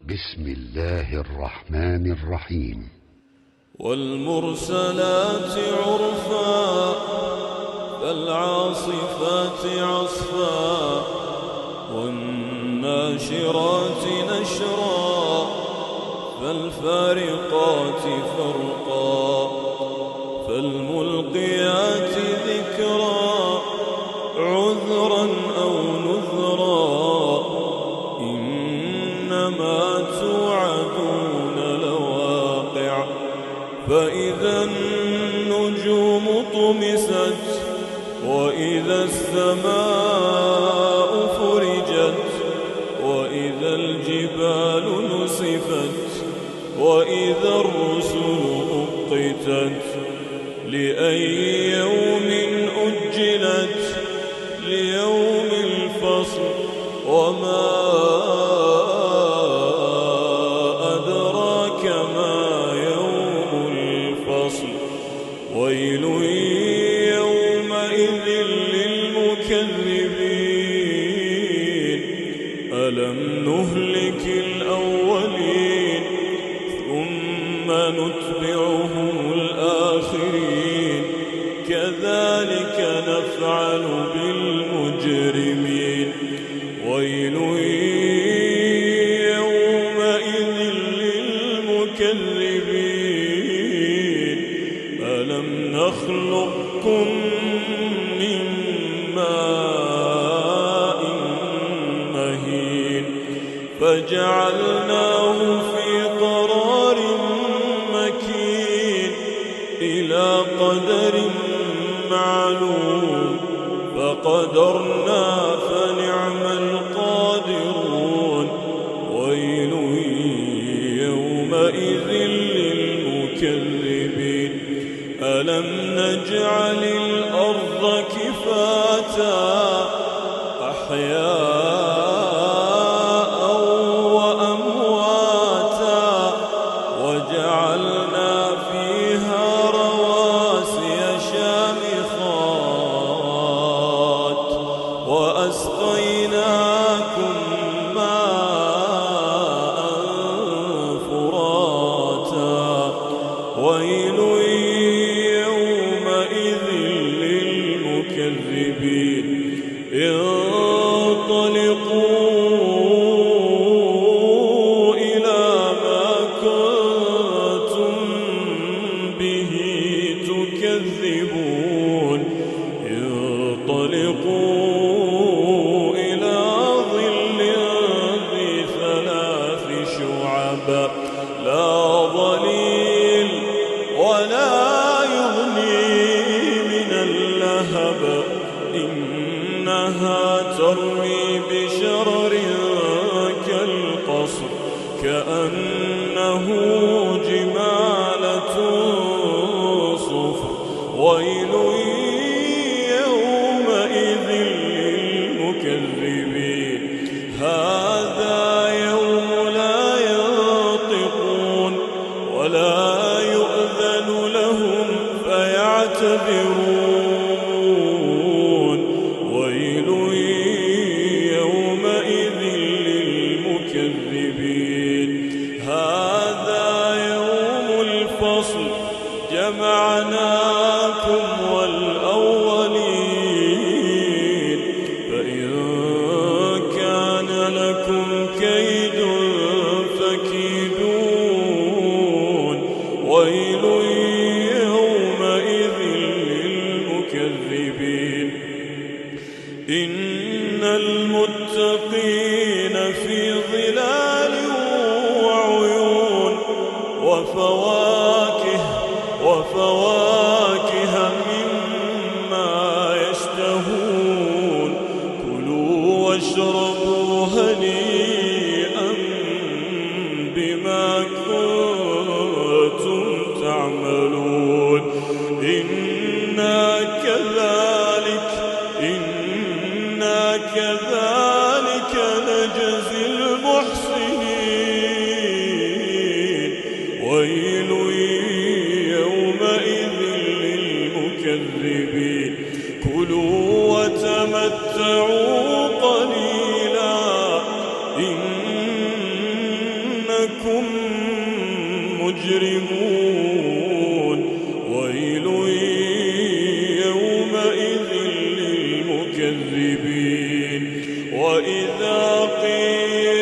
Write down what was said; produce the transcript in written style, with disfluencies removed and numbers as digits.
بسم الله الرحمن الرحيم. والمرسلات عرفا فالعاصفات عصفا والناشرات نشرا فالفارقات فرقا فالملقيات ذكرا عذرا أو نذرا إنما توعدون لواقع فإذا النجوم طمست وإذا السماء فرجت وإذا الجبال نسفت وإذا الرسل أقتت لأي يوم أجلت ليوم الفصل وما أدراك ما يوم الفصل ويل يومئذ للمكذبين ألم نهلك الأولين ثم نتبعهم الآخرين كذلك نفعل بالمجرمين ويل يومئذ للمكذبين ألم نخلقكم من ماء مهين فجعلناه في قرار مكين إلى قدر معلوم فقدرنا فنعم القادرون ويل يومئذ للمكذبين ألم نجعل الأرض كفاتا أحياء وأمواتا وجعلنا فيها رواسي شامخات وأسقيناكم ماء فراتا ويل يومئذ للمكذبين انطلقوا إلى ما كنتم به تكذبون انطلقوا إلى ظل ذي ثلاث شعب لا ظليل ولا يغني من اللهب إنها ترمي بشرر كالقصر كأنه جمالة صفر ويل يومئذ للمكذبين هذا يوم لا ينطقون ولا يؤذن لهم فيعتذرون ويل يومئذ للمكذبين هذا يوم الفصل جمعناكم والأولين فإن كان لكم كيد فكيدون ويل يومئذ للمكذبين إن المتقين في ظلال وعيون وفواكه مما يشتهون كلوا واشربوا هنيئا بما كنتم تعملون إنا كذلك نجزي المحسنين ويل إنكم مجرمون ويل يومئذ للمكذبين وإذا قيل